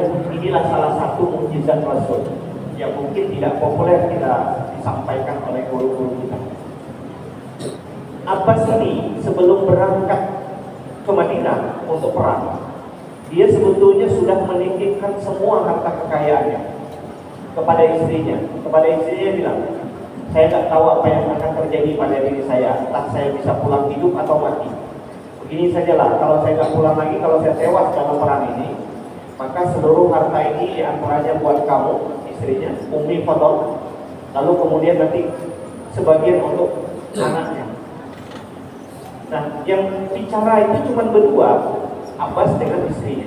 kemudian inilah salah satu mukjizat Rasul yang mungkin tidak populer kita disampaikan oleh guru-guru kita. Abbas ini sebelum berangkat ke Madinah untuk perang, dia sebetulnya sudah menitipkan semua harta kekayaannya kepada istrinya. Kepada istrinya bilang, saya nggak tahu apa yang akan terjadi pada diri saya, entah saya bisa pulang hidup atau mati. Begini sajalah, kalau saya nggak pulang lagi, kalau saya tewas dalam perang ini, maka seluruh harta ini diantaranya buat kamu, istrinya, Ummi Fadl, lalu kemudian nanti sebagian untuk anaknya. Nah, yang bicara itu cuma berdua, Abbas dengan istrinya.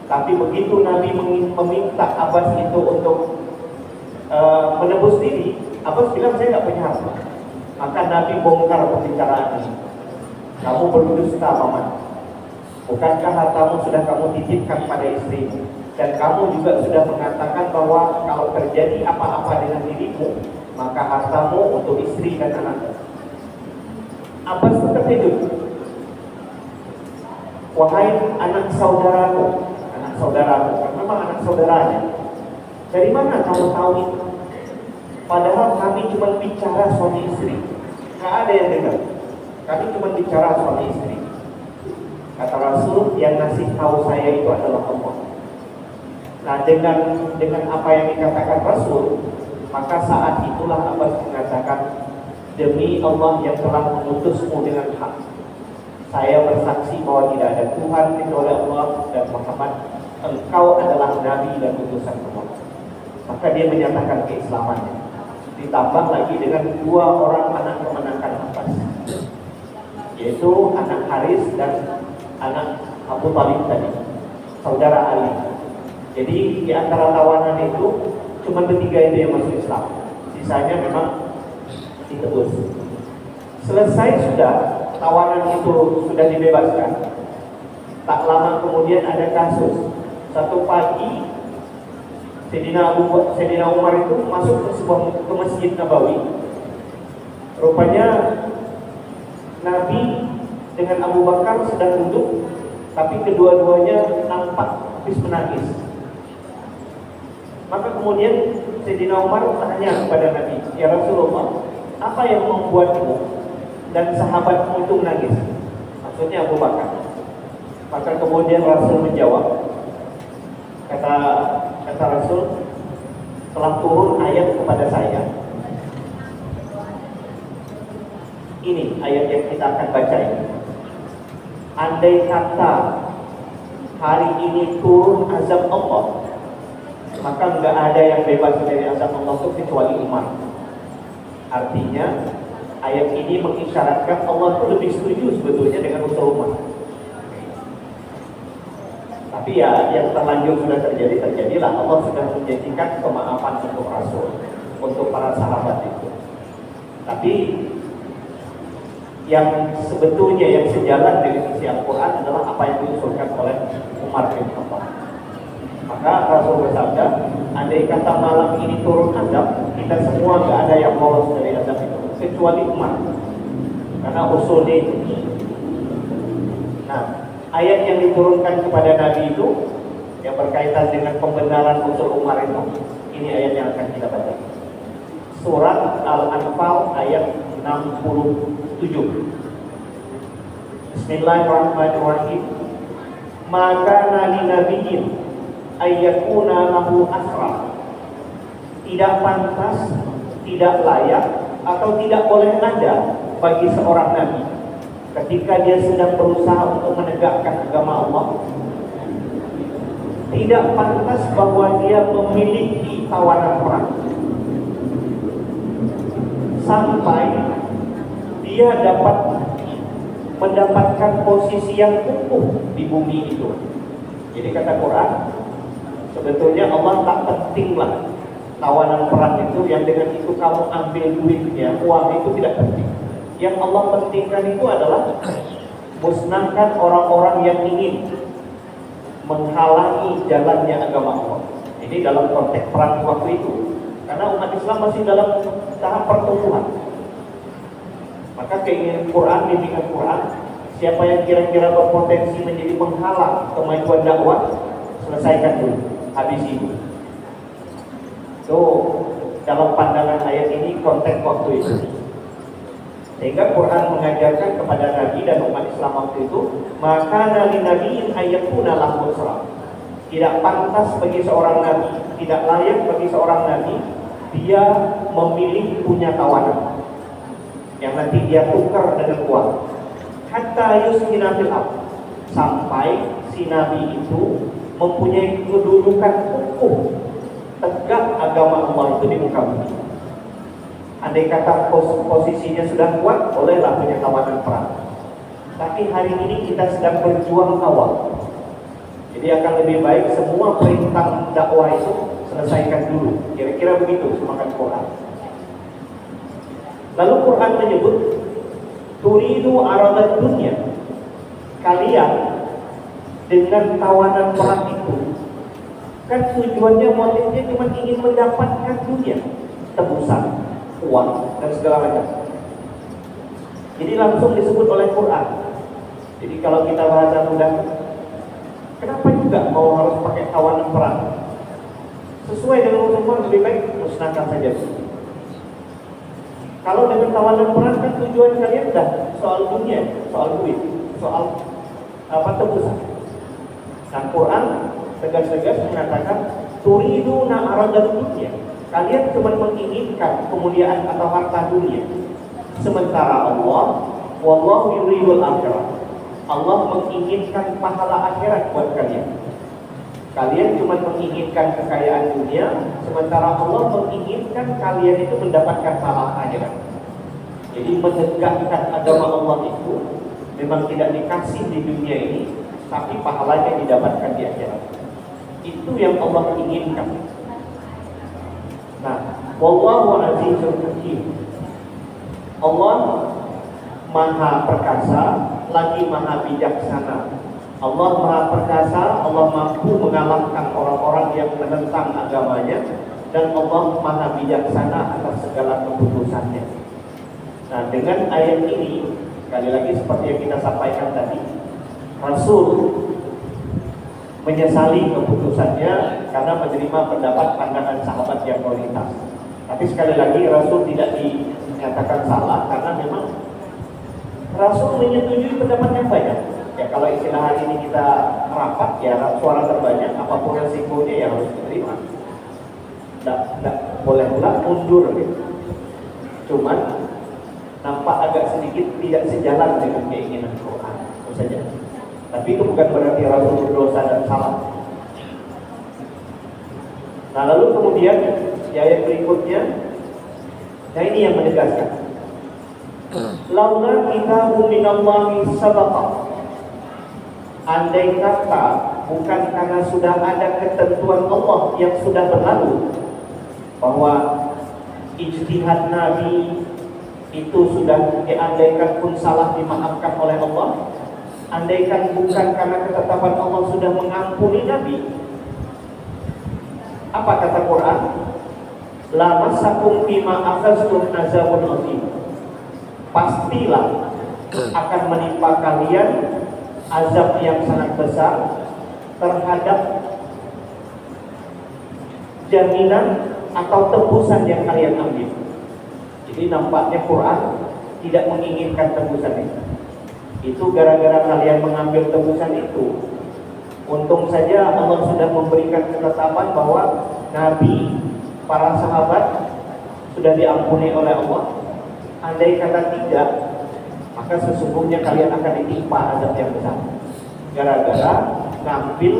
Tapi begitu Nabi meminta Abbas itu untuk menebus diri, Abbas bilang saya nggak punya harta. Maka Nabi bongkar pembicaraan ini. Kamu berdusta, paman. Bukankah hartamu sudah kamu titipkan pada istrimu? Dan kamu juga sudah mengatakan bahwa kalau terjadi apa-apa dengan dirimu, maka hartamu untuk istri dan anakmu. Abbas terkejut. Wahai anak saudaraku, memang anak saudaranya. Dari mana kamu tahu itu? Padahal kami cuma bicara suami istri, nggak ada yang dengar. Kami cuma bicara suami istri. Kata Rasul, yang ngasih tahu saya itu adalah Allah. Nah, dengan apa yang dikatakan Rasul, maka saat itulah Abbas mengatakan, demi Allah yang telah mengutusmu dengan hak, saya bersaksi bahwa tidak ada Tuhan kecuali Allah dan Muhammad, engkau adalah Nabi dan utusan Allah. Maka dia menyatakan keislamannya. Ditambah lagi dengan dua orang anak kemenakan Abbas, yaitu anak Haris dan anak Abu Thalib tadi, saudara Ali. Jadi di antara tawanan itu cuma bertiga itu yang masuk Islam, sisanya memang ditebus. Selesai sudah tawanan itu sudah dibebaskan. Tak lama kemudian ada kasus. Satu pagi Sayyidina Umar itu masuk ke Masjid Nabawi. Rupanya Nabi dengan Abu Bakar sedang duduk, tapi kedua-duanya nampak habis menangis. Maka kemudian Sayyidina Umar tanya kepada Nabi, ya Rasulullah, apa yang membuatmu dan sahabatmu itu menangis? Maksudnya Abu Bakar. Maka kemudian Rasul menjawab, kata Rasul, telah turun ayat kepada saya. Ini ayat yang kita akan baca ini. Andai kata hari ini turun azab Allah, maka nggak ada yang bebas dari azab Allah itu kecuali Umar. Artinya ayat ini mengisyaratkan Allah itu lebih setuju sebetulnya dengan usul Umar. Tapi ya yang terlanjur sudah terjadilah. Allah sudah menjanjikan kemaafan untuk Rasul, untuk para sahabat itu. Tapi yang sebetulnya yang sejalan dengan isi Al-Quran adalah apa yang diusulkan oleh Umar bin Khattab. Maka Rasul bersabda, andai kata malam ini turun azab, kita semua gak ada yang lolos dari azab itu kecuali Umar, karena usulnya itu. Nah, ayat yang diturunkan kepada Nabi itu yang berkaitan dengan pembenaran usul Umar itu, ini ayat yang akan kita baca. Surat Al-Anfal ayat 67. Bismillahirrahmanirrahim. Maka nabi nabiyyin ayyakuna lahu asra. Tidak pantas, tidak layak, atau tidak boleh ada bagi seorang nabi ketika dia sedang berusaha untuk menegakkan agama Allah, tidak pantas bahwa dia memiliki tawanan perang sampai dia dapat mendapatkan posisi yang kukuh di bumi itu. Jadi kata Quran, sebetulnya Allah tak pentinglah tawanan perang itu, yang dengan itu kamu ambil duitnya, uang itu tidak penting. Yang Allah pentingkan itu adalah musnahkan orang-orang yang ingin menghalangi jalannya agama Allah. Ini dalam konteks perang waktu itu, karena umat Islam masih dalam tahap pertumbuhan. Maka keinginan Quran, bimbingan Quran, siapa yang kira-kira berpotensi menjadi penghalang kemajuan dakwah, selesaikan dulu, habis itu. So, dalam pandangan ayat ini konteks waktu itu. Sehingga Quran mengajarkan kepada Nabi dan umat Islam waktu itu, maka nabi nabiin ayatuna lahu usra. Tidak pantas bagi seorang nabi, tidak layak bagi seorang nabi dia memilih punya tawanan yang nanti dia tukar dengan uang. Hatta yuskina fil ardh, sampai si nabi itu mempunyai kedudukan kukuh tegak agama Allah itu di muka bumi. Andai kata posisinya sudah kuat, bolehlah punya tawanan perang. Tapi hari ini kita sedang berjuang awal. Jadi akan lebih baik semua perintah dakwah itu selesaikan dulu. Kira-kira begitu semakan Quran. Lalu Quran menyebut turidu aradat dunia. Kalian dengan tawanan perang itu kan tujuannya, motifnya cuma ingin mendapatkan dunia, tebusan, uang dan segala macam. Jadi langsung disebut oleh Quran. Jadi kalau kita bahasa mudah, kenapa juga mau harus pakai tawanan perang? Sesuai dengan hukum lebih baik musnahkan saja. Kalau dengan tawanan perang kan tujuan kalian dah soal dunia, soal duit, soal tebusan. Nah, Quran tegas-tegas mengatakan turiduna aradat dunia. Kalian cuma menginginkan kemuliaan atau harta dunia. Sementara Allah, wallahu yuridul akhirah. Allah menginginkan pahala akhirat buat kalian. Kalian cuma menginginkan kekayaan dunia, sementara Allah menginginkan kalian itu mendapatkan pahala akhirat. Jadi menegakkan agama Allah itu memang tidak dikasih di dunia ini, tapi pahalanya didapatkan di akhirat. Itu yang Allah inginkan. Nah, wallahu azizul hakim. Allah maha perkasa, lagi maha bijaksana. Allah maha perkasa, Allah mampu mengalahkan orang-orang yang menentang agamanya, dan Allah maha bijaksana atas segala keputusannya. Nah, dengan ayat ini, sekali lagi seperti yang kita sampaikan tadi, Rasul menyesali keputusannya karena menerima pendapat pandangan sahabat yang mayoritas. Tapi sekali lagi Rasul tidak dinyatakan salah karena memang Rasul menyetujui pendapat yang banyak. Ya kalau istilah hari ini kita rapat, ya suara terbanyak, apapun resikonya ya harus diterima. Tidak boleh pula mundur gitu. Cuman nampak agak sedikit tidak sejalan dengan keinginan Quran, itu saja. Tapi itu bukan berarti Rasul berdosa dan salah. Nah, lalu kemudian di ayat berikutnya, nah ini yang menegaskan. Laula kitabu minallahi sabaqa. Andai kata bukan karena sudah ada ketentuan Allah yang sudah berlalu bahwa ijtihad Nabi itu sudah diandaikan pun salah dimaafkan oleh Allah, andaikan bukan karena ketetapan Allah sudah mengampuni Nabi, apa kata Quran? La masakum bima akhaztum azabun azim. Pastilah akan menimpa kalian azab yang sangat besar terhadap jaminan atau tebusan yang kalian ambil. Jadi nampaknya Quran tidak menginginkan tebusan itu. Itu gara-gara kalian mengambil tebusan itu. Untung saja Allah sudah memberikan ketetapan bahwa Nabi, para sahabat sudah diampuni oleh Allah. Andai kata tidak, maka sesungguhnya kalian akan ditimpa azab yang besar gara-gara ngambil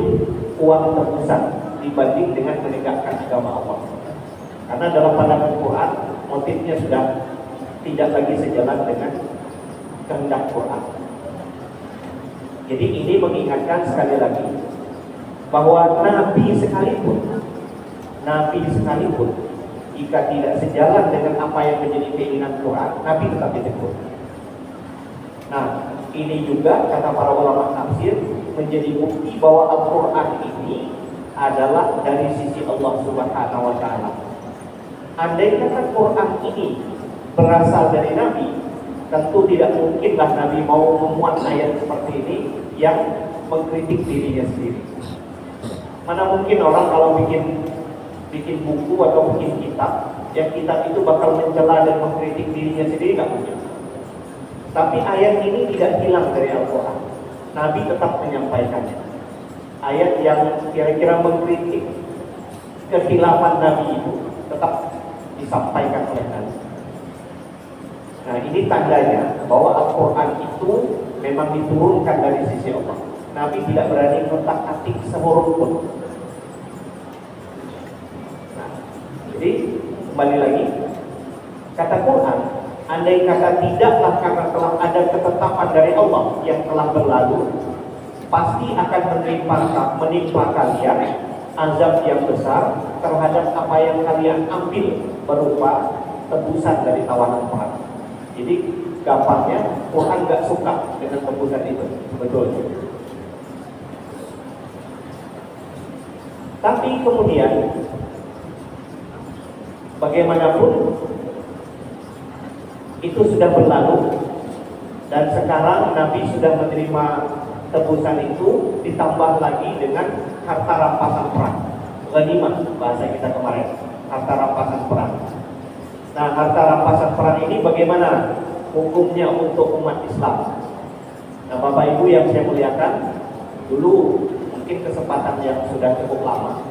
uang tebusan dibanding dengan menegakkan agama Allah. Karena dalam pandangan Quran motifnya sudah tidak lagi sejalan dengan kehendak Quran. Jadi ini mengingatkan sekali lagi bahwa Nabi sekalipun jika tidak sejalan dengan apa yang menjadi keinginan Quran, Nabi tetap ditegur. Nah, ini juga kata para ulama tafsir menjadi bukti bahwa Al-Quran ini adalah dari sisi Allah Subhanahu wa Ta'ala. Andai kata Quran ini berasal dari Nabi, tentu tidak mungkinlah Nabi mau memuat ayat seperti ini yang mengkritik dirinya sendiri. Mana mungkin orang kalau bikin buku atau bikin kitab, yang kitab itu bakal mencela dan mengkritik dirinya sendiri, nggak mungkin. Tapi ayat ini tidak hilang dari Al-Quran. Nabi tetap menyampaikannya. Ayat yang kira-kira mengkritik kekhilafan Nabi itu tetap disampaikan oleh Nabi. Nah, ini tandanya bahwa Al-Quran itu memang diturunkan dari sisi Allah. Nabi tidak berani mengotak-atik sehuruf pun. Nah, jadi kembali lagi, kata Quran, andai kata tidaklah karena telah ada ketetapan dari Allah yang telah berlalu, pasti akan menimpa kalian azab yang besar terhadap apa yang kalian ambil berupa tebusan dari tawanan perang. Jadi gampangnya Quran gak suka dengan tebusan itu, betul. Tapi kemudian bagaimanapun itu sudah berlalu, dan sekarang Nabi sudah menerima tebusan itu, ditambah lagi dengan harta rampasan perang, ghanimah bahasa kita kemarin, harta rampasan perang. Nah, harta rampasan perang ini bagaimana hukumnya untuk umat Islam? Nah, Bapak Ibu yang saya muliakan, dulu mungkin kesempatan yang sudah cukup lama,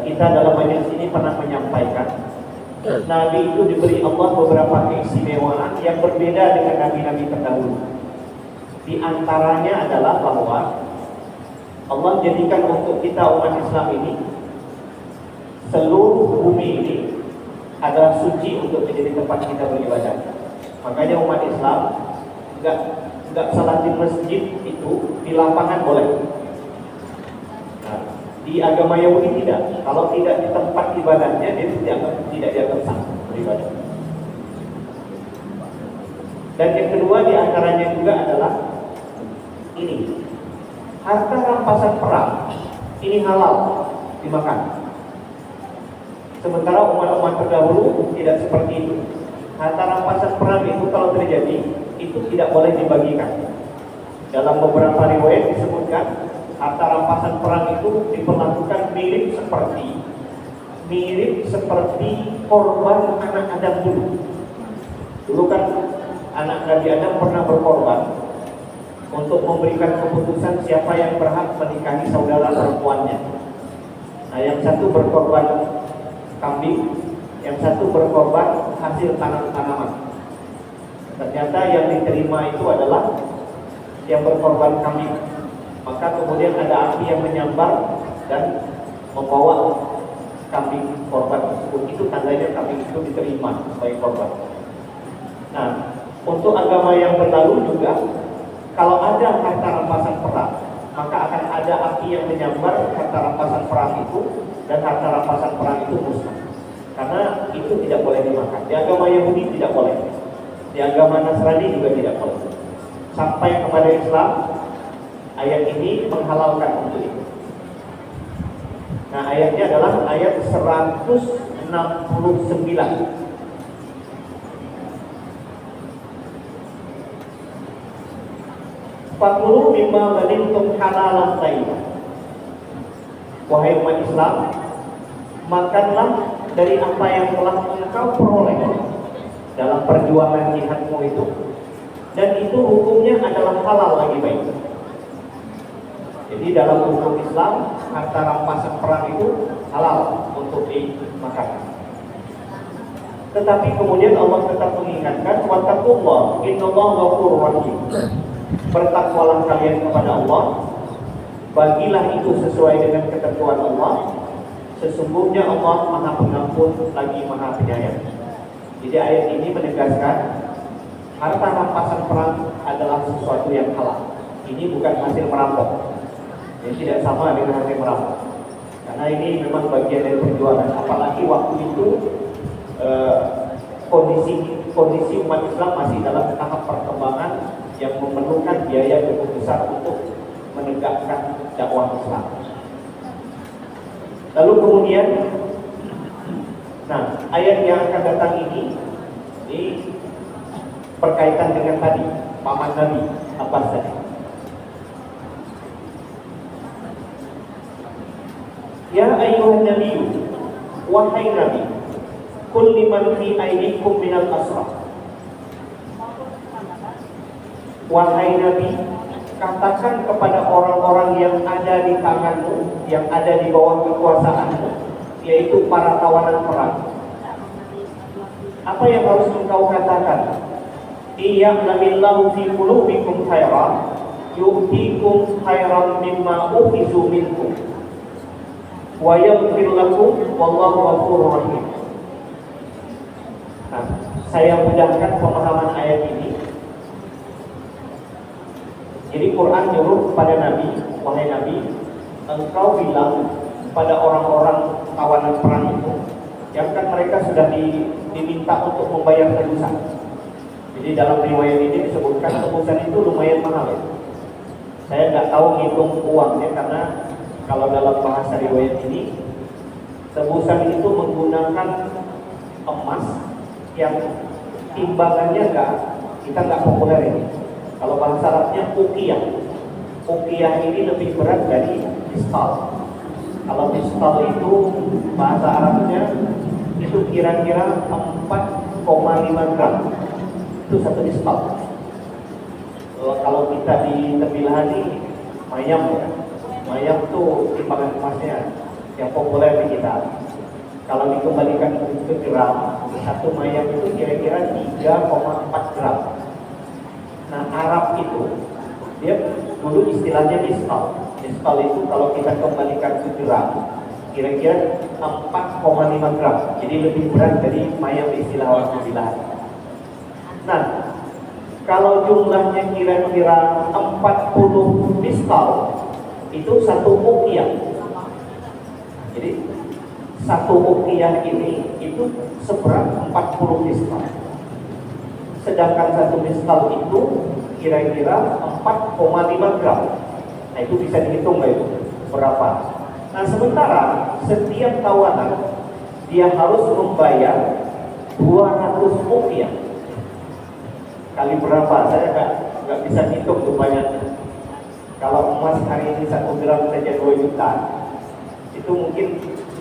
kita dalam majelis ini pernah menyampaikan Nabi itu diberi Allah beberapa keistimewaan yang berbeda dengan nabi-nabi terdahulu. Di antaranya adalah bahwa Allah jadikan untuk kita umat Islam ini, seluruh bumi ini adalah suci untuk menjadi tempat kita beribadah. Makanya umat Islam nggak salat di masjid itu di lapangan boleh. Nah, di agama Yahudi tidak. Kalau tidak di tempat ibadahnya, dia tidak dianggap sah beribadah. Dan yang kedua di antaranya juga adalah ini, harta rampasan perang ini halal dimakan. Sementara umat-umat terdahulu tidak seperti itu. Harta rampasan perang itu kalau terjadi, itu tidak boleh dibagikan. Dalam beberapa riwayat disebutkan harta rampasan perang itu diperlakukan mirip seperti korban anak Adam dulu. Dulu kan anak Nabi Adam pernah berkorban untuk memberikan keputusan siapa yang berhak menikahi saudara perempuannya. Nah, yang satu berkorban kambing, yang satu berkorban hasil tanaman. Ternyata yang diterima itu adalah yang berkorban kambing. Maka kemudian ada api yang menyambar dan membawa kambing korban tersebut. Itu tandanya kambing itu diterima sebagai korban. Nah, untuk agama yang berlalu juga, kalau ada harta rampasan perang, maka akan ada api yang menyambar harta rampasan perang itu, dan harta rampasan perang itu musnah. Karena itu tidak boleh dimakan. Di agama Yahudi tidak boleh, di agama Nasrani juga tidak boleh. Sampai kepada Islam, ayat ini menghalalkan untuk itu. Nah, ayatnya adalah ayat 169. Fakulu mimma ghanimtum halalan thayyiban. Wahai umat Islam, makanlah dari apa yang telah engkau peroleh dalam perjuangan jihadmu itu, dan itu hukumnya adalah halal lagi baik. Jadi dalam hukum Islam, harta rampasan perang itu halal untuk dimakan. Tetapi kemudian Allah tetap mengingatkan, wattaqullah innallaha ghafurur rahim. Bertakwalah kalian kepada Allah, bagilah itu sesuai dengan ketentuan Allah. Sesungguhnya Allah Maha Pengampun lagi Maha Penyayang. Jadi ayat ini menegaskan harta rampasan perang adalah sesuatu yang halal. Ini bukan hasil merampok. Ini tidak sama dengan hasil merampok. Karena ini memang bagian dari perjuangan. Apalagi waktu itu kondisi umat Islam masih dalam tahap perkembangan yang memerlukan biaya cukup besar untuk menegakkan dakwah Islam. Lalu kemudian, nah, ayat yang akan datang ini berkaitan dengan tadi paman Nabi Abbas tadi. Ya ayyuhan nabiyyu, wahai nabi, qul liman fi aydikum minal asra. Wahai nabi, katakan kepada orang-orang yang ada di tanganmu, yang ada di bawah kekuasaanmu, yaitu para tawanan perang. Apa yang harus engkau katakan? Iya'lamillahu fi qulubikum khairan yu'tikum khairan mimma ukhizu minkum wa yaghfir lakum wallahu ghafurur rahim. Nah, saya mudahkan pemahaman ayat ini. Jadi Quran nyuruh kepada Nabi, wahai Nabi, engkau bilang pada orang-orang tawanan perang itu, yang kan mereka sudah diminta untuk membayar tebusan. Jadi dalam riwayat ini disebutkan tebusan itu lumayan mahal ya. Saya nggak tahu ngitung uangnya karena kalau dalam bahasa riwayat ini tebusan itu menggunakan emas yang timbangannya kita nggak populer ini. Kalau bahasa Arabnya ukiyah. Ukiyah ini lebih berat dari misqal. Kalau misqal itu bahasa Arabnya itu kira-kira 4,5 gram. Itu satu misqal. Kalau kita di Tebilahani mayam ya. Mayam tuh timbangan emasnya yang populer di kita. Kalau dikembalikan ke gram, satu mayam itu kira-kira 3,4 gram. Nah, Arab itu dia dulu istilahnya misqal. Misqal itu kalau kita kembalikan ke gram, kira-kira 4,5 gram. Jadi lebih berat dari mayam istilah orang Tebilahan. Nah, kalau jumlahnya kira-kira 40 misqal, itu satu uqiyah. Jadi satu uqiyah ini itu seberat 40 misqal. Sedangkan satu misqal itu kira-kira 4,5 gram. Nah itu bisa dihitung nggak itu berapa? Nah sementara setiap tawanan dia harus membayar 200 uqiyah. Kali berapa? Saya nggak bisa hitung tuh banyaknya. Kalau emas hari ini 1 gram saja 2 juta, itu mungkin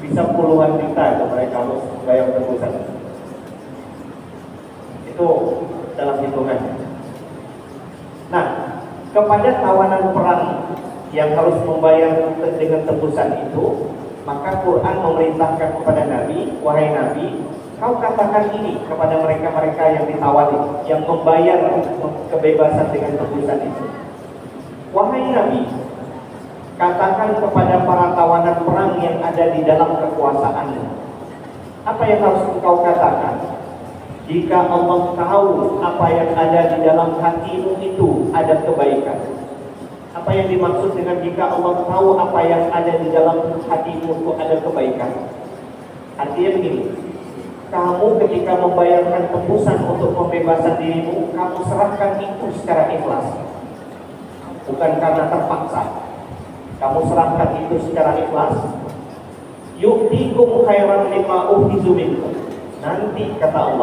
bisa puluhan juta itu mereka harus bayar tebusan. Itu dalam hitungannya. Nah, kepada tawanan perang yang harus membayar dengan tebusan itu, maka Quran memerintahkan kepada Nabi, wahai Nabi, kau katakan ini kepada mereka-mereka yang ditawani, yang membayar kebebasan dengan tebusan itu. Wahai Nabi, katakan kepada para tawanan perang yang ada di dalam kekuasaanmu. Apa yang harus engkau katakan? Jika Allah tahu apa yang ada di dalam hatimu itu ada kebaikan. Apa yang dimaksud dengan jika Allah tahu apa yang ada di dalam hatimu itu ada kebaikan? Artinya begini, kamu ketika membayarkan tebusan untuk pembebasan dirimu, kamu serahkan itu secara ikhlas, bukan karena terpaksa. Kamu serahkan itu secara ikhlas. Yu'tikum khairan mimma ukhizu minkum. Nanti kata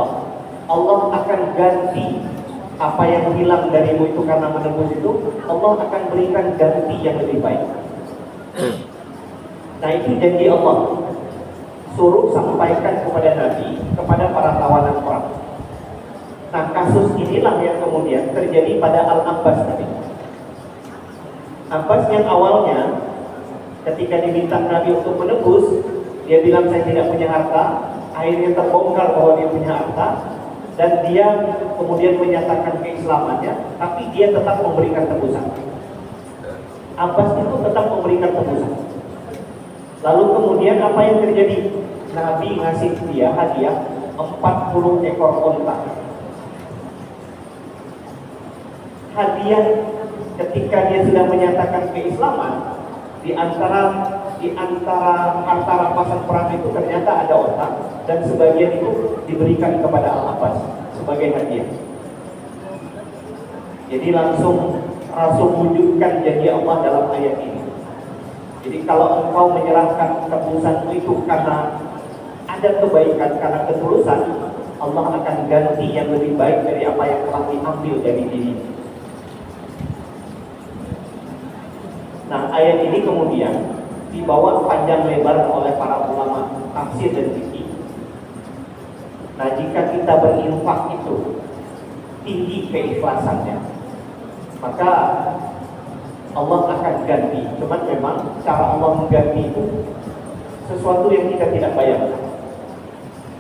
Allah akan ganti apa yang hilang darimu itu karena menebus itu. Allah akan berikan ganti yang lebih baik. Nah itu janji Allah. Suruh sampaikan kepada Nabi, kepada para tawanan perang. Nah kasus inilah yang kemudian terjadi pada Al-Abbas tadi. Abbas yang awalnya ketika diminta Nabi untuk menebus, dia bilang saya tidak punya harta. Akhirnya terbongkar bahwa dia punya harta, dan dia kemudian menyatakan keislamannya, tapi dia tetap memberikan tebusan. Abbas itu tetap memberikan tebusan. Lalu kemudian apa yang terjadi? Nabi ngasih dia hadiah 40 ekor onta. Hadiah ketika dia sudah menyatakan keislaman, di antara harta rampasan perang itu ternyata ada onta, dan sebagian itu diberikan kepada Al-Abbas sebagai hadiah. Jadi langsung wujudkan janji Allah dalam ayat ini. Jadi kalau engkau menyerahkan tebusanmu itu karena ada kebaikan, karena ketulusan, Allah akan ganti yang lebih baik dari apa yang telah diambil dari diri. Nah ayat ini kemudian dibawa panjang lebar oleh para ulama tafsir dan fikih. Nah, jika kita berinfak itu tinggi keikhlasannya, maka Allah akan ganti. Cuman memang cara Allah mengganti itu sesuatu yang kita tidak bayangkan.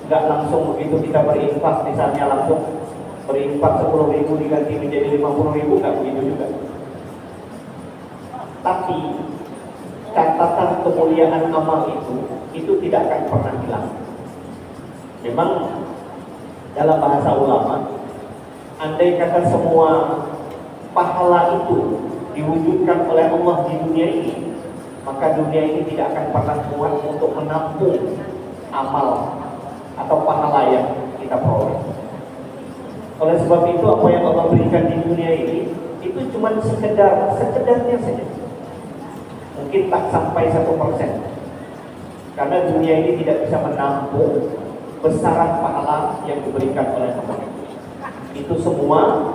Nggak langsung begitu kita berinfak, misalnya langsung berinfak 10.000 diganti menjadi 50.000, nggak begitu juga. Tapi catatan kemuliaan amal itu tidak akan pernah hilang. Memang dalam bahasa ulama, andai kata semua pahala itu diwujudkan oleh Allah di dunia ini, maka dunia ini tidak akan pernah kuat untuk menampung amal atau pahala yang kita peroleh. Oleh sebab itu, apa yang Allah berikan di dunia ini itu cuma sekedarnya saja. Mungkin tak sampai 1%. Karena dunia ini tidak bisa menampung besaran pahala yang diberikan oleh Allah. Itu semua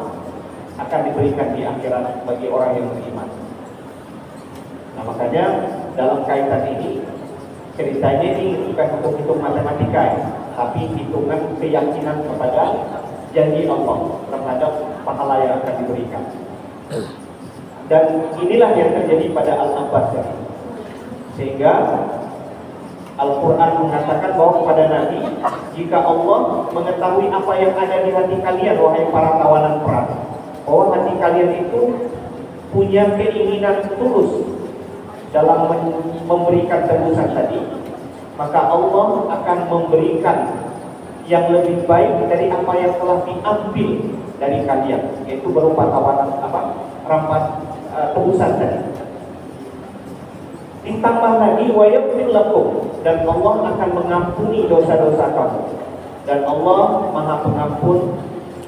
akan diberikan di akhirat bagi orang yang beriman. Nah, makanya dalam kaitan ini, ceritanya ini bukan untuk hitung matematika ya, tapi hitungan keyakinan kepada janji Allah terhadap pahala yang akan diberikan. Dan inilah yang terjadi pada Al-Abbas ini. Sehingga Al-Quran mengatakan bahwa kepada Nabi, jika Allah mengetahui apa yang ada di hati kalian, wahai para tawanan perang, bahwa hati kalian itu punya keinginan tulus dalam memberikan tebusan tadi, maka Allah akan memberikan yang lebih baik dari apa yang telah diambil dari kalian, yaitu berupa tawanan rampas tebusan tadi. Ditambah lagi wa yaghfir lakum, dan Allah akan mengampuni dosa-dosa kamu, dan Allah Maha Pengampun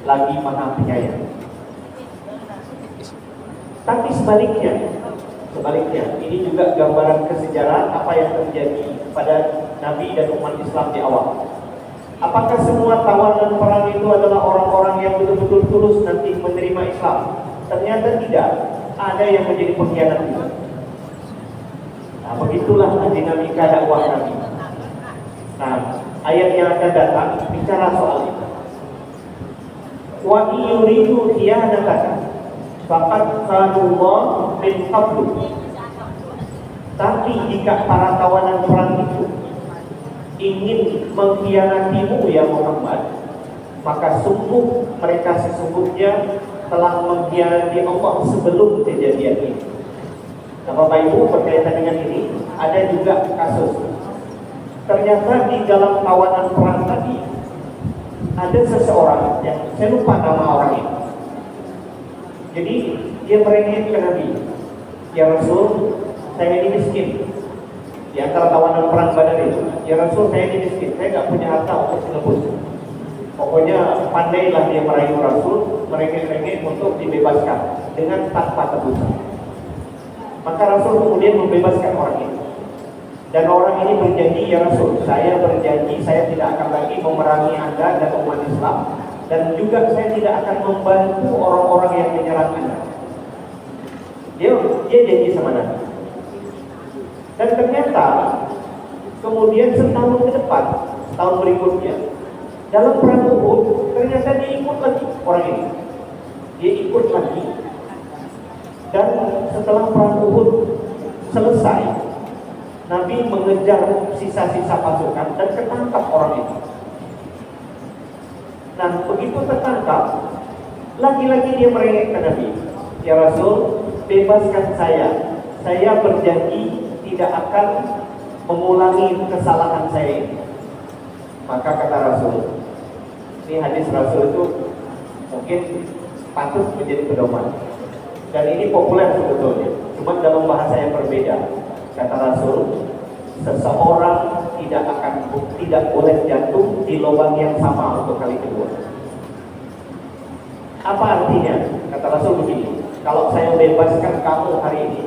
lagi Maha Penyayang. Tapi sebaliknya, ini juga gambaran kesejarahan apa yang terjadi pada Nabi dan umat Islam di awal. Apakah semua tawanan perang itu adalah orang-orang yang betul-betul tulus nanti menerima Islam? Ternyata tidak. Ada yang menjadi pengkhianat juga. Nah, begitulah dinamika dakwah Nabi. Nah, ayat yang akan datang bicara soal itu. Wa yuridu khiyanataka faqad khanullah min qablu. Tapi jika para tawanan perang itu ingin mengkhianatimu ya Muhammad, maka sungguh mereka sesungguhnya telah mengkhianati Allah sebelum kejadian ini. Nah, Bapak Ibu, berkaitan dengan ini ada juga kasus. Ternyata di dalam tawanan perang tadi ada seseorang yang saya lupa nama orang ini. Jadi dia merengek ke Nabi, ya Rasul, saya ini miskin. Di antara tawanan perang Badar itu, ya Rasul, saya ini miskin, saya nggak punya harta untuk menebus. Pokoknya pandailah dia merayu Rasul, merengek-rengek untuk dibebaskan dengan tanpa tebusan. Maka Rasul kemudian membebaskan orang ini. Dan orang ini berjanji, ya Rasul, saya berjanji saya tidak akan lagi memerangi Anda dan umat Islam, dan juga saya tidak akan membantu orang-orang yang menyerang Anda. Dia janji sama Nabi. Dan ternyata kemudian setahun ke depan, tahun berikutnya, dalam perang Uhud, ternyata dia ikut lagi orang ini. Dia ikut lagi. Dan setelah perang Uhud selesai, Nabi mengejar sisa-sisa pasukan dan ketangkap orang itu. Nah, begitu tertangkap, lagi-lagi dia merengek ke Nabi, ya Rasul, bebaskan saya. Saya berjanji tidak akan mengulangi kesalahan saya ini. Maka kata Rasul, ini hadis Rasul itu mungkin patut menjadi pedoman. Dan ini populer sebetulnya, cuma dalam bahasa yang berbeda. Kata Rasul, seseorang tidak boleh jatuh di lubang yang sama untuk kali kedua. Apa artinya? Kata Rasul begini, kalau saya bebaskan kamu hari ini,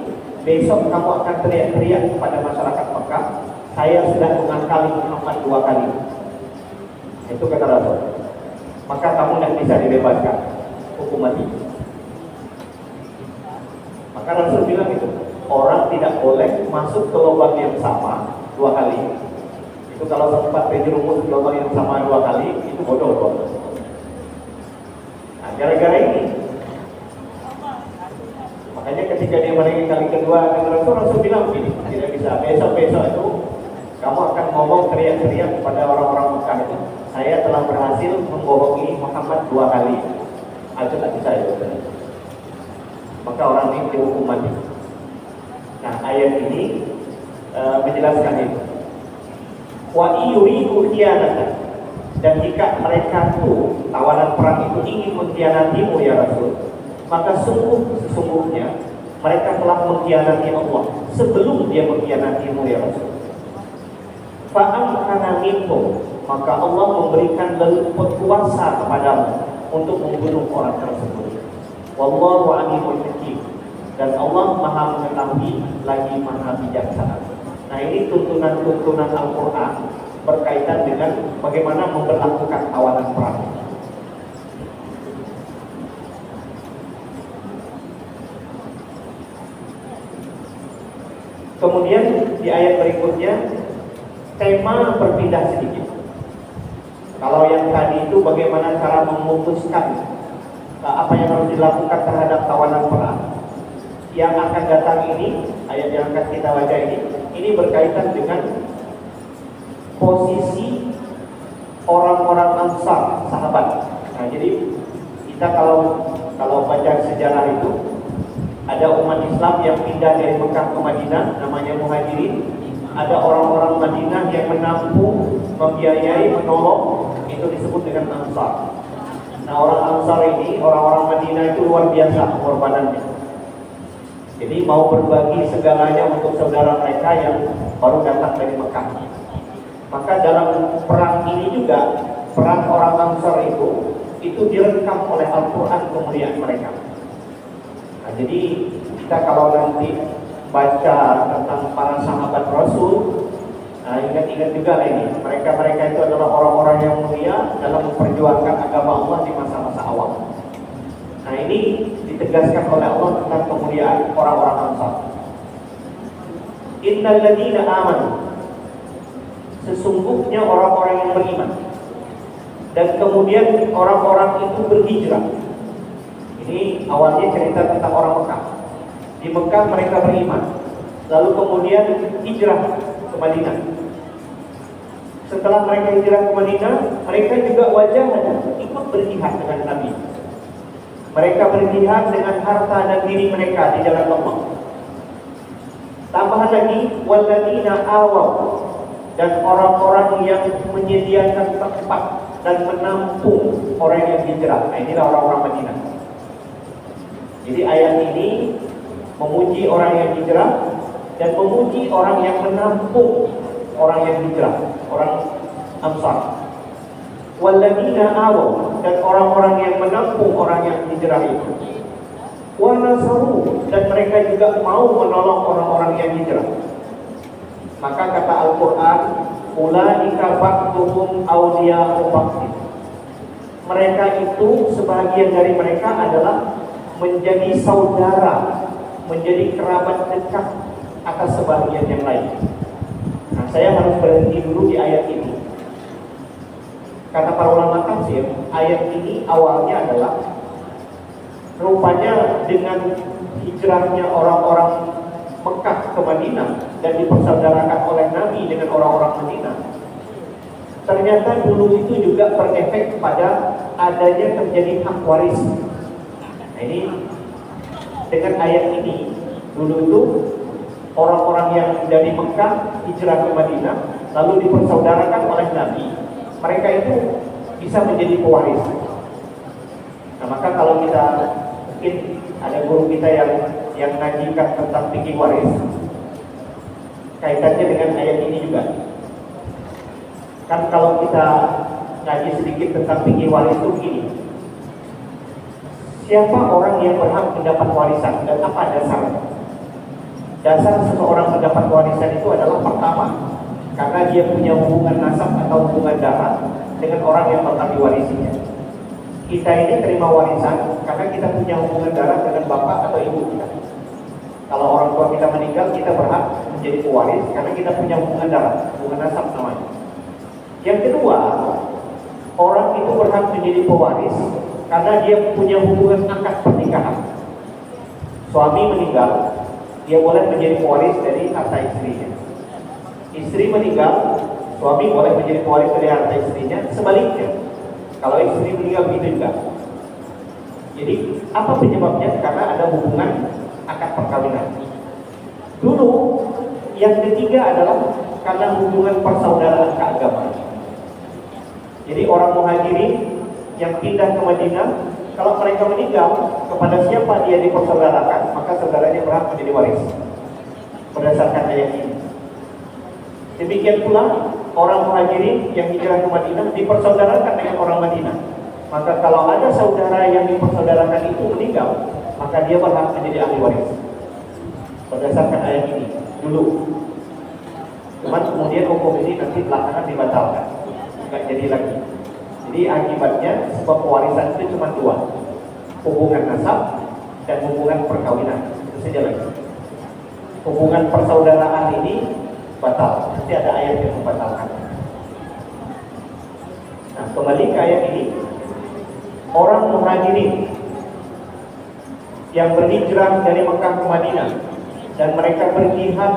besok kamu akan teriak-teriak kepada masyarakat Mekah, saya sudah mengakali Muhammad 2 kali. Itu kata Rasul. Maka kamu tidak bisa dibebaskan, hukum mati. Maka Rasul bilang itu, orang tidak boleh masuk ke lubang yang sama 2 kali. Itu kalau sempat terjerumus ke lubang yang sama 2 kali, itu bodoh. Nah, gara-gara ini, makanya ketika dia menangi kali kedua, itu Rasul bilang begini, tidak bisa. Besok-besok itu kamu akan ngomong teriak-teriak kepada orang-orang Mekah itu, saya telah berhasil membohongi Muhammad 2 kali. Itu tak bisa itu. Maka orang ini dihukum mati. Nah, ayat ini menjelaskan itu. Wa yuridu khiyanatan, dan jika mereka itu tawanan perang itu ingin mengkhianatimu ya Rasul, maka sesungguhnya mereka telah mengkhianati Allah sebelum dia mengkhianatimu ya Rasul. Fa'amkana minhum, maka Allah memberikan kuasa kepadamu untuk membunuh orang tersebut. Wallahu alimul hakim, dan Allah Maha mengetahui lagi Maha bijaksana. Nah, ini tuntunan Al-Quran berkaitan dengan bagaimana memperlakukan tawanan perang. Kemudian di ayat berikutnya tema berpindah sedikit. Kalau yang tadi itu bagaimana cara memutuskan apa yang harus dilakukan terhadap tawanan perang. Yang akan datang ini, ayat yang akan kita baca ini berkaitan dengan posisi orang-orang Ansar, sahabat. Nah, jadi kita kalau baca sejarah itu, ada umat Islam yang pindah dari Mekah ke Madinah, namanya Muhajirin. Ada orang-orang Madinah yang menampung, membiayai, menolong, itu disebut dengan Ansar. Nah, orang Ansar ini, orang-orang Madinah itu luar biasa pengorbanannya. Jadi mau berbagi segalanya untuk saudara mereka yang baru datang dari Mekah. Maka dalam perang ini juga, perang orang Ansar itu direkam oleh Al-Quran kemuliaan mereka. Nah, jadi kita kalau nanti baca tentang para sahabat Rasul, nah ingat-ingat juga ini, mereka itu adalah orang-orang yang mulia dalam memperjuangkan agama Allah di masa-masa awal. Nah, ini ditegaskan oleh Allah tentang kemuliaan orang-orang Ansar. Innal ladzina amanu, sesungguhnya orang-orang yang beriman, dan kemudian orang-orang itu berhijrah. Ini awalnya cerita tentang orang Mekah. Di Mekah mereka beriman, lalu kemudian hijrah ke Madinah. Setelah mereka hijrah ke Madinah, mereka juga wajahnya ikut berjihad dengan Nabi. Mereka berjihad dengan harta dan diri mereka di jalan Allah. Tambahan lagi, walladzina awaw, dan orang-orang yang menyediakan tempat dan menampung orang yang hijrah. Nah, inilah orang-orang Madinah. Jadi ayat ini memuji orang yang hijrah dan memuji orang yang menampung orang yang hijrah, orang Ansar. Walladzina awaw, dan orang-orang yang menampung orang yang hijrah itu. Wa nasaru, dan mereka juga mau menolong orang-orang yang hijrah. Maka kata Al-Quran, ulaika ba'duhum awliya'u ba'd. Mereka itu, sebagian dari mereka adalah menjadi saudara, menjadi kerabat dekat atas sebagian yang lain. Nah, saya harus berhenti dulu di ayat ini. Kata para ulama tafsir, ayat ini awalnya adalah rupanya dengan hijrahnya orang-orang Mekah ke Madinah dan dipersaudarakan oleh Nabi dengan orang-orang Madinah. Ternyata dulu itu juga berefek kepada adanya terjadi hak waris. Nah, ini dengan ayat ini, dulu itu orang-orang yang dari Mekah hijrah ke Madinah lalu dipersaudarakan oleh Nabi, mereka itu bisa menjadi pewaris. Nah, maka kalau kita mungkin ada guru kita yang ngajikan tentang fikih waris, kaitannya dengan ayat ini juga. Kan kalau kita ngaji sedikit tentang fikih waris itu begini. Siapa orang yang berhak mendapat warisan dan apa dasarnya? Dasar seseorang mendapat warisan itu adalah pertama, karena dia punya hubungan nasab atau hubungan darah dengan orang yang bakal diwarisinya. Kita ini terima warisan karena kita punya hubungan darah dengan bapak atau ibu kita. Kalau orang tua kita meninggal, kita berhak menjadi pewaris karena kita punya hubungan darah, hubungan nasab namanya. Yang kedua, orang itu berhak menjadi pewaris karena dia punya hubungan akad pernikahan. Suami meninggal, dia boleh menjadi pewaris dari harta istrinya. Istri meninggal, suami boleh menjadi pewaris dari harta istrinya. Sebaliknya, kalau istri meninggal begitu juga. Jadi apa penyebabnya? Karena ada hubungan akad perkawinan. Dulu yang ketiga adalah karena hubungan persaudaraan keagamaan. Jadi orang muhajirin yang pindah ke Madinah, kalau mereka meninggal, kepada siapa dia dipersaudarakan, maka saudaranya berhak menjadi waris berdasarkan ayat ini. Demikian pula orang muhajirin yang hijrah ke Madinah dipersaudarakan dengan orang Madinah. Maka kalau ada saudara yang dipersaudarakan itu meninggal, maka dia berhak menjadi ahli waris berdasarkan ayat ini dulu. Cuman kemudian hukum ini nanti belakangan dibatalkan, nggak jadi lagi. Jadi akibatnya sebab pewarisan itu cuma dua, hubungan nasab dan hubungan perkawinan, itu saja lagi. Hubungan persaudaraan ini batal, nanti ada ayat yang membatalkan. Nah, kembali ke ayat ini. Orang muhajirin yang berhijrah dari Mekah ke Madinah dan mereka berjihad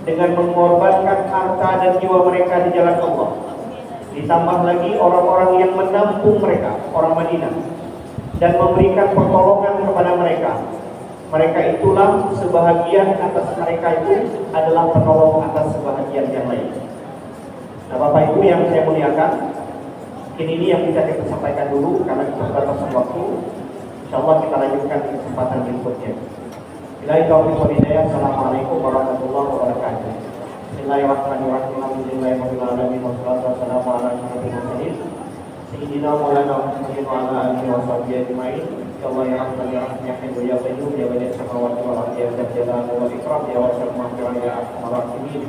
dengan mengorbankan harta dan jiwa mereka di jalan Allah. Ditambah lagi orang-orang yang menampung mereka, orang Madinah, dan memberikan pertolongan kepada mereka. Mereka itulah sebahagian atas mereka itu adalah penolong atas sebahagian yang lain. Nah, Bapak Ibu yang saya muliakan, ini yang bisa kita sampaikan dulu karena keterbatasan waktu. Insyaallah kita lanjutkan di kesempatan berikutnya. Billahi taufiq wal hidayah. Assalamualaikum warahmatullahi wabarakatuh. Bismillahirrahmanirrahim. Alhamdulillahirabbil alamin wassalatu wassalamu ala asyrofil mursalin sayyidina maulana Muhammadin wa ala alihi washabihi ajmain. Ya Allah ya Rahman ya Rahim ya Hayyu ya Qayyum ya Badi'us samawati wal ardi ya Dzal Jalali wal Ikram ya Wasi'ul maghfirah ya Arhamar Rahimin.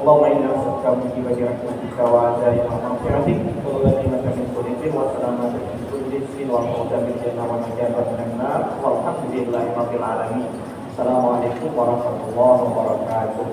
Allahumma inna nas'aluka min ibadi rahmatika wa azaima maghfiratik wa ghanimatan min kulli khairin wa salamatan min kulli rizqin wa fawzan bil jannah wa najatan minan nar walhamdulillahi rabbil alamin. Assalamualaikum warahmatullahi wabarakatuh.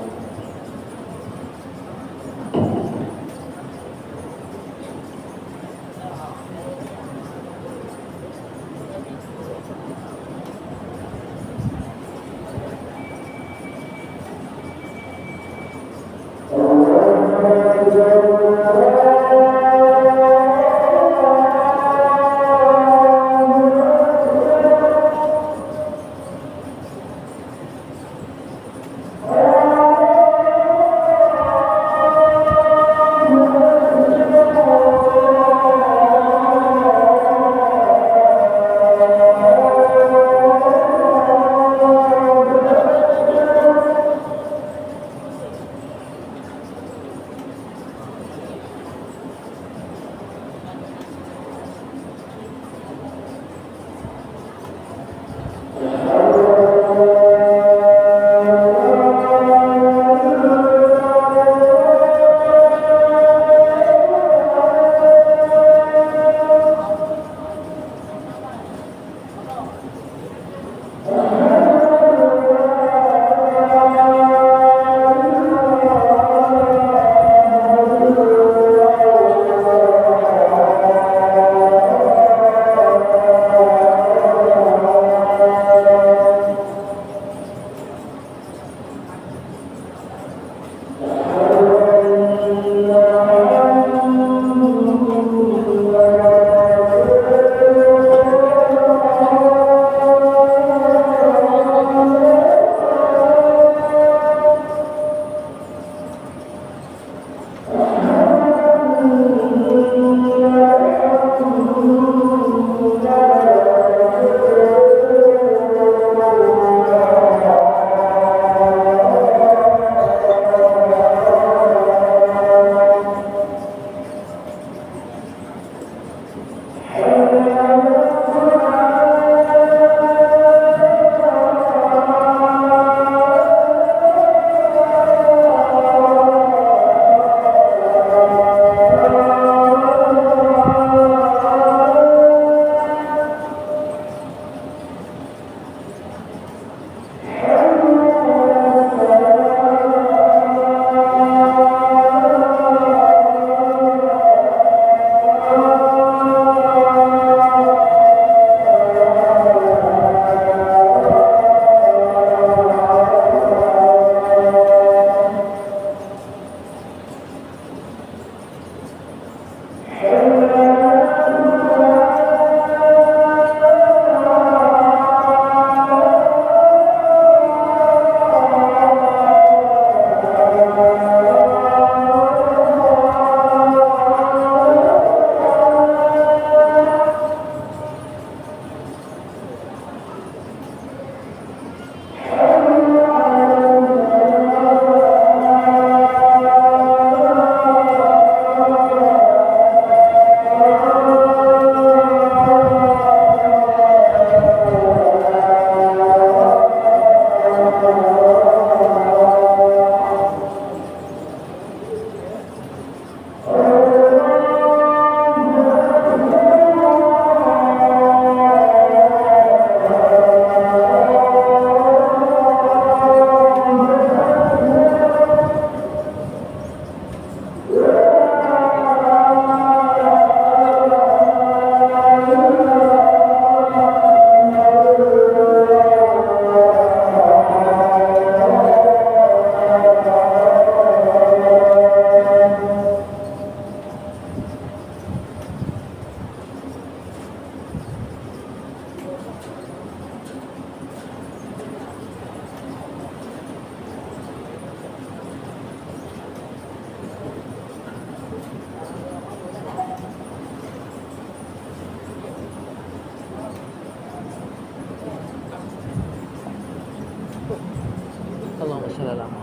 Malalaman.